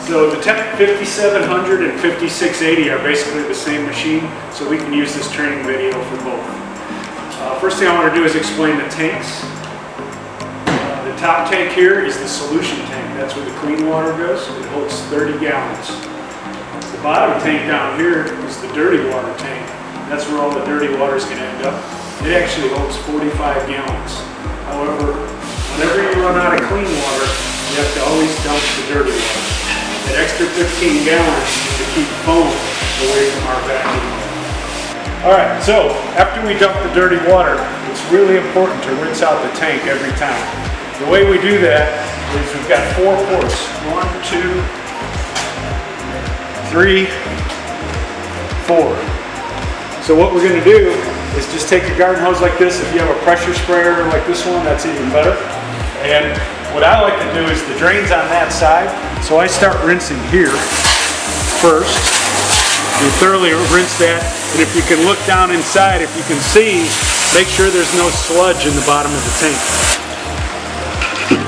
So the Tennant 5700 and 5680 are basically the same machine, so we can use this training video for both. First thing I want to do is explain the tanks. The top tank here is the solution tank. That's where the clean water goes. It holds 30 gallons. The bottom tank down here is the dirty water tank. That's where all the dirty water is going to end up. It actually holds 45 gallons. However, whenever you run out of clean water, you have to always dump the dirty water. That extra 15 gallons is to keep foam away from our vacuum. Alright, so after we dump the dirty water, it's really important to rinse out the tank every time. The way we do that is we've got 4 ports. 1, 2, 3, 4. So what we're going to do is just take a garden hose like this. If you have a pressure sprayer like this one, that's even better. And what I like to do is the drain's on that side, so I start rinsing here first. You thoroughly rinse that, and if you can look down inside, if you can see, make sure there's no sludge in the bottom of the tank.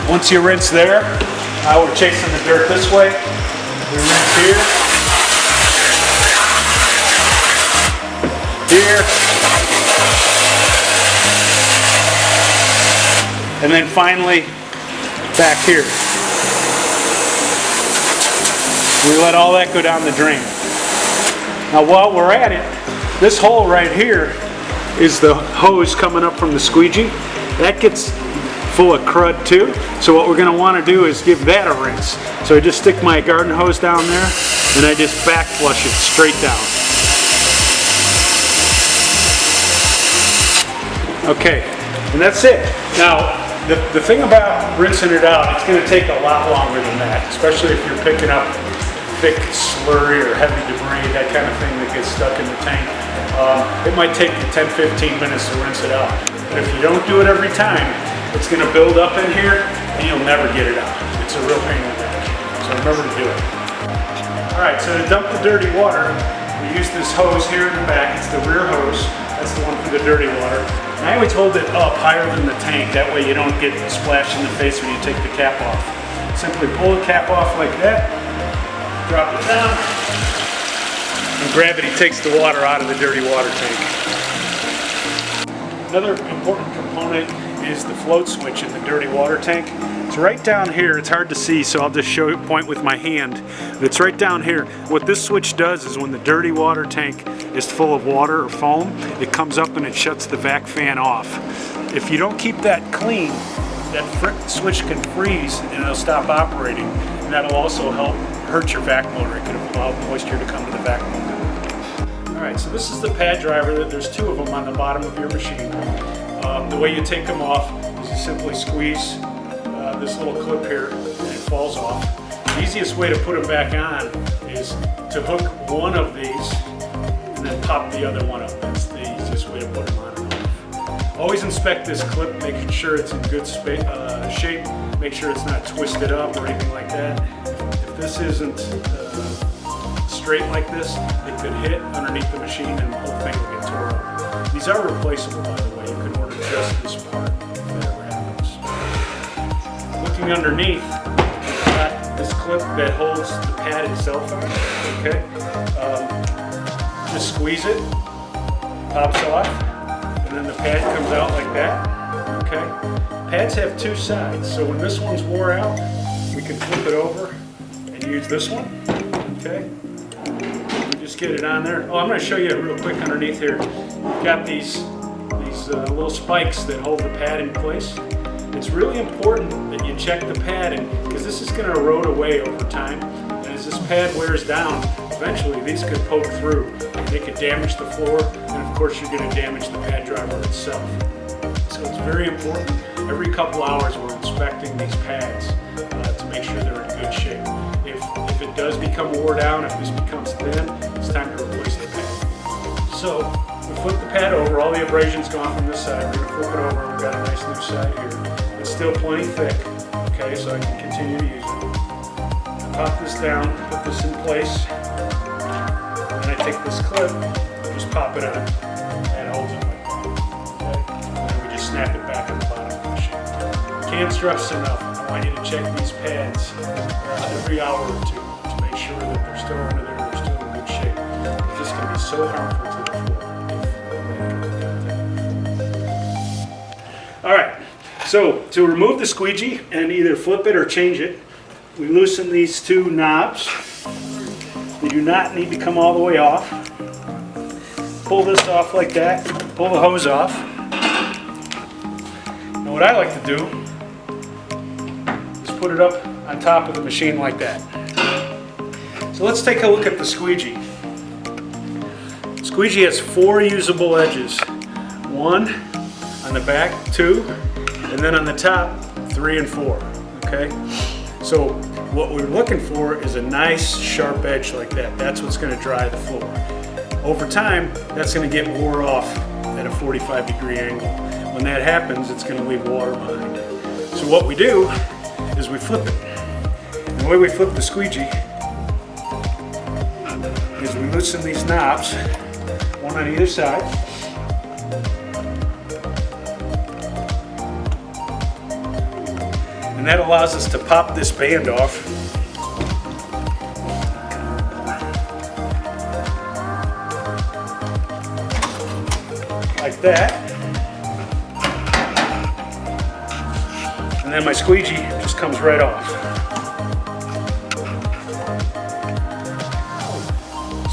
Once you rinse there, now we're chasing the dirt this way. We rinse here, here, and then finally back here. We let all that go down the drain. Now while we're at it, this hole right here is the hose coming up from the squeegee. That gets full of crud too. So what we're going to want to do is give that a rinse. So I just stick my garden hose down there and I just back flush it straight down. Okay, and that's it. Now the thing about rinsing it out, it's going to take a lot longer than that, especially if you're picking up thick slurry or heavy debris, that kind of thing that gets stuck in the tank. It might take you 10-15 minutes to rinse it out. But if you don't do it every time, it's going to build up in here and you'll never get it out. It's a real pain in the neck. So remember to do it. Alright, so to dump the dirty water, we use this hose here in the back. It's the rear hose. That's the one for the dirty water. And I always hold it up higher than the tank. That way you don't get splashed in the face when you take the cap off. Simply pull the cap off like that. Drop it down, and gravity takes the water out of the dirty water tank. Another important component is the float switch in the dirty water tank. It's right down here. It's hard to see, so I'll just point with my hand. It's right down here. What this switch does is when the dirty water tank is full of water or foam, it comes up and it shuts the Vac Fan off. If you don't keep that clean, that switch can freeze and it'll stop operating, and that'll also hurt your vac motor. It can allow moisture to come to the vac motor. Alright, so this is the pad driver. There's 2 of them on the bottom of your machine. The way you take them off is you simply squeeze this little clip here and it falls off. The easiest way to put them back on is to hook one of these and then pop the other one up. That's the easiest way to put them on and off. Always inspect this clip, making sure it's in good shape. Make sure it's not twisted up or anything like that. If this isn't straight like this, it could hit underneath the machine and the whole thing will get tore up. These are replaceable, by the way. You can order just this part if that ever happens. Looking underneath, we've got this clip that holds the pad itself on. Okay, just squeeze it, pops off, and then the pad comes out like that. Okay, pads have 2 sides, so when this one's wore out, we can flip it over and use this one. Okay, just get it on there. Oh, I'm going to show you real quick underneath here. We've got these little spikes that hold the pad in place. It's really important that you check the padding because this is going to erode away over time. And as this pad wears down, eventually these could poke through. They could damage the floor, and of course you're going to damage the pad driver itself. So it's very important. Every couple hours we're inspecting these pads to make sure they're in good shape. If it does become wore down, if this becomes thin, it's time to replace the pad. So we flip the pad over, all the abrasion's gone from this side. We're going to flip it over and we've got a nice new side here. It's still plenty thick, okay, so I can continue to use it. Pop this down, put this in place, and I take this clip, just pop it on, and holds it like that, okay? And we just snap it back on the bottom of the machine. Can't stress enough, I want you to check these pads every hour or two. sure that they're still under there, they're still in good shape. This can be so harmful to the floor. Alright, so to remove the squeegee and either flip it or change it, we loosen these two knobs. They do not need to come all the way off. Pull this off like that, pull the hose off. And what I like to do is put it up on top of the machine like that. So let's take a look at the squeegee. Squeegee has 4 usable edges. 1 on the back, 2, and then on the top, 3 and 4. Okay? So what we're looking for is a nice sharp edge like that. That's what's going to dry the floor. Over time, that's going to get wore off at a 45-degree angle. When that happens, it's going to leave water behind. So what we do is we flip it. And the way we flip the squeegee is we loosen these knobs, one on either side. And that allows us to pop this band off. Like that. And then my squeegee just comes right off.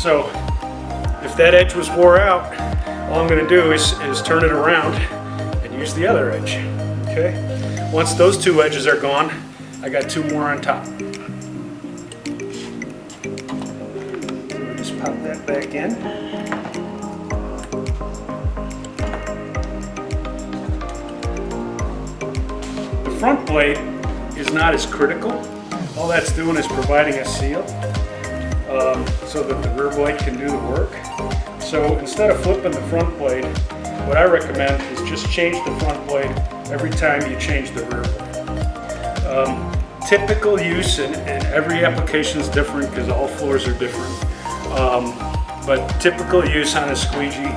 So if that edge was wore out, all I'm going to do is turn it around and use the other edge. Okay? Once those 2 edges are gone, I got 2 more on top. So we'll just pop that back in. The front blade is not as critical. All that's doing is providing a seal so that the rear blade can do the work. So instead of flipping the front blade, what I recommend is just change the front blade every time you change the rear blade. Typical use, and every application is different because all floors are different, but typical use on a squeegee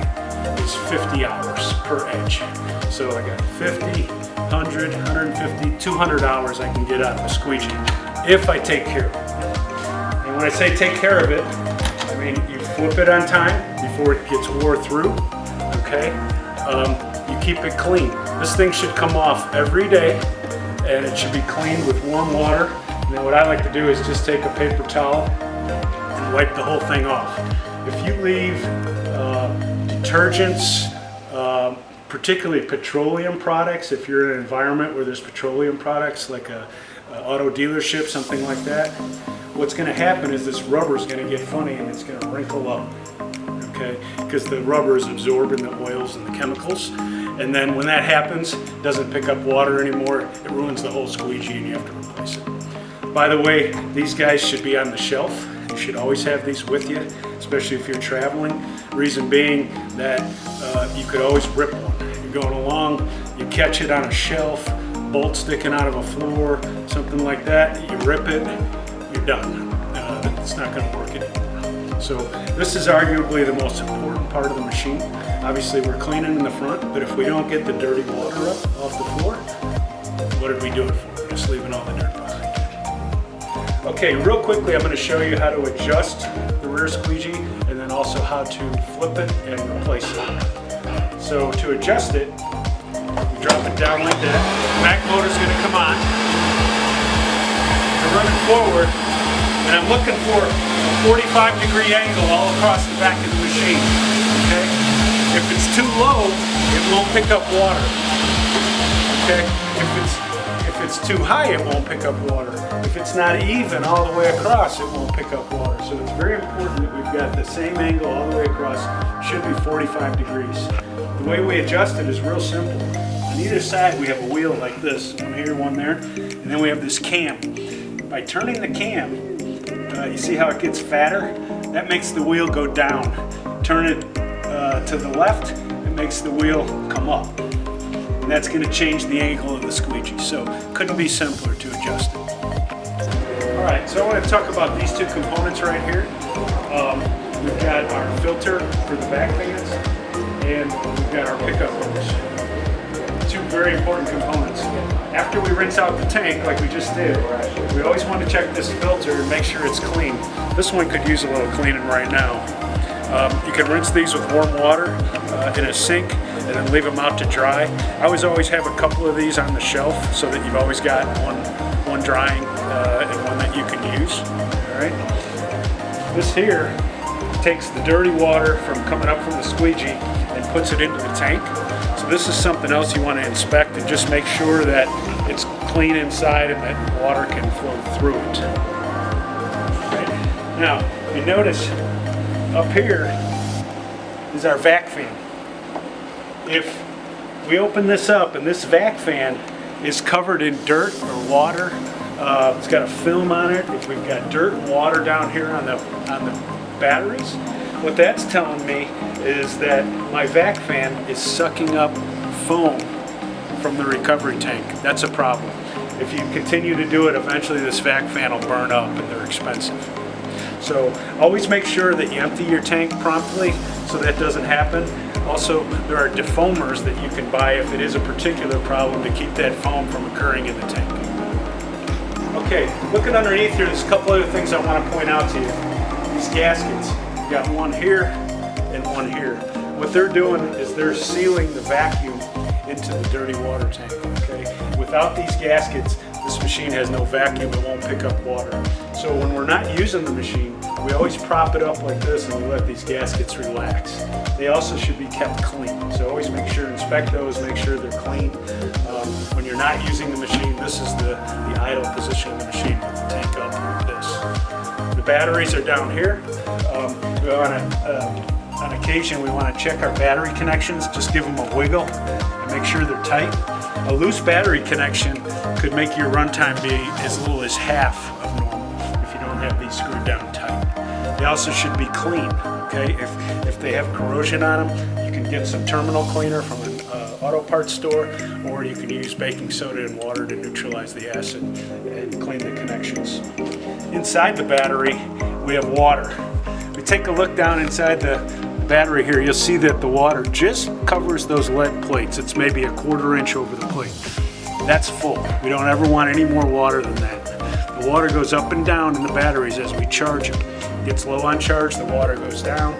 is 50 hours per edge. So I got 50, 100, 150, 200 hours I can get out of a squeegee if I take care of it. And when I say take care of it, I mean you flip it on time before it gets wore through, okay? You keep it clean. This thing should come off every day, and it should be cleaned with warm water. And then what I like to do is just take a paper towel and wipe the whole thing off. If you leave detergents, particularly petroleum products, if you're in an environment where there's petroleum products like a auto dealership, something like that, what's going to happen is this rubber is going to get funny and it's going to wrinkle up. Okay, because the rubber is absorbing the oils and the chemicals, and then when that happens, it doesn't pick up water anymore, it ruins the whole squeegee and you have to replace it. By the way, these guys should be on the shelf. You should always have these with you, especially if you're traveling. Reason being that you could always rip one. You're going along, you catch it on a shelf, bolt sticking out of a floor, something like that, you rip it, you're done. It's not going to work anymore. So this is arguably the most important part of the machine. Obviously we're cleaning in the front, but if we don't get the dirty water up off the floor, what did we do it for? We're just leaving all the dirt behind. Okay, real quickly I'm going to show you how to adjust the rear squeegee and then also how to flip it and replace it. So to adjust it, we drop it down like that. The back motor is going to come on. We're running forward, and I'm looking for a 45-degree angle all across the back of the machine. Okay? If it's too low, it won't pick up water. Okay? If it's too high, it won't pick up water. If it's not even all the way across, it won't pick up water. So it's very important that we've got the same angle all the way across. It should be 45 degrees. The way we adjust it is real simple. On either side, we have a wheel like this. One here, one there. And then we have this cam. By turning the cam, you see how it gets fatter? That makes the wheel go down. Turn it to the left, it makes the wheel come up. And that's going to change the angle of the squeegee. So couldn't be simpler to adjust it. Alright, so I want to talk about these 2 components right here. We've got our filter for the Vac Fans, and we've got our pickup hose. 2 very important components. after we rinse out the tank, like we just did, we always want to check this filter and make sure it's clean. This one could use a little cleaning right now. You can rinse these with warm water in a sink and then leave them out to dry. I always have a couple of these on the shelf so that you've always got one drying and one that you can use. All right. This here takes the dirty water from coming up from the squeegee and puts it into the tank. So this is something else you want to inspect and just make sure that it's clean inside and that water can flow through it. Right. Now, you notice up here is our vac fan. If we open this up and this vac fan is covered in dirt or water, it's got a film on it. If we've got dirt and water down here on the batteries, what that's telling me is that my vac fan is sucking up foam from the recovery tank. That's a problem. If you continue to do it, eventually this vac fan will burn up and they're expensive. So always make sure that you empty your tank promptly so that doesn't happen. Also, there are defoamers that you can buy if it is a particular problem to keep that foam from occurring in the tank. Okay, looking underneath here, there's a couple other things I want to point out to you. These gaskets, you got one here and one here. What they're doing is they're sealing the vacuum into the dirty water tank. Okay, without these gaskets, this machine has no vacuum, it won't pick up water. So when we're not using the machine, we always prop it up like this and we let these gaskets relax. They also should be kept clean. So always make sure, inspect those, make sure they're clean. When you're not using the machine, this is the idle position of the machine with the tank up like this. The batteries are down here. On occasion, we want to check our battery connections, just give them a wiggle and make sure they're tight. A loose battery connection could make your runtime be as little as half of normal if you don't have these screwed down tight. They also should be clean, okay? If they have corrosion on them, you can get some terminal cleaner from an auto parts store, or you can use baking soda and water to neutralize the acid and clean the connections. Inside the battery, we have water. If we take a look down inside the battery here, you'll see that the water just covers those lead plates. It's maybe a 1/4 inch over the plate. That's full. We don't ever want any more water than that. The water goes up and down in the batteries as we charge them. It gets low on charge, the water goes down.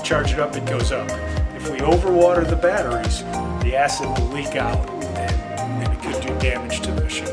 Charge it up, it goes up. If we overwater the batteries, the acid will leak out and it could do damage to the machine.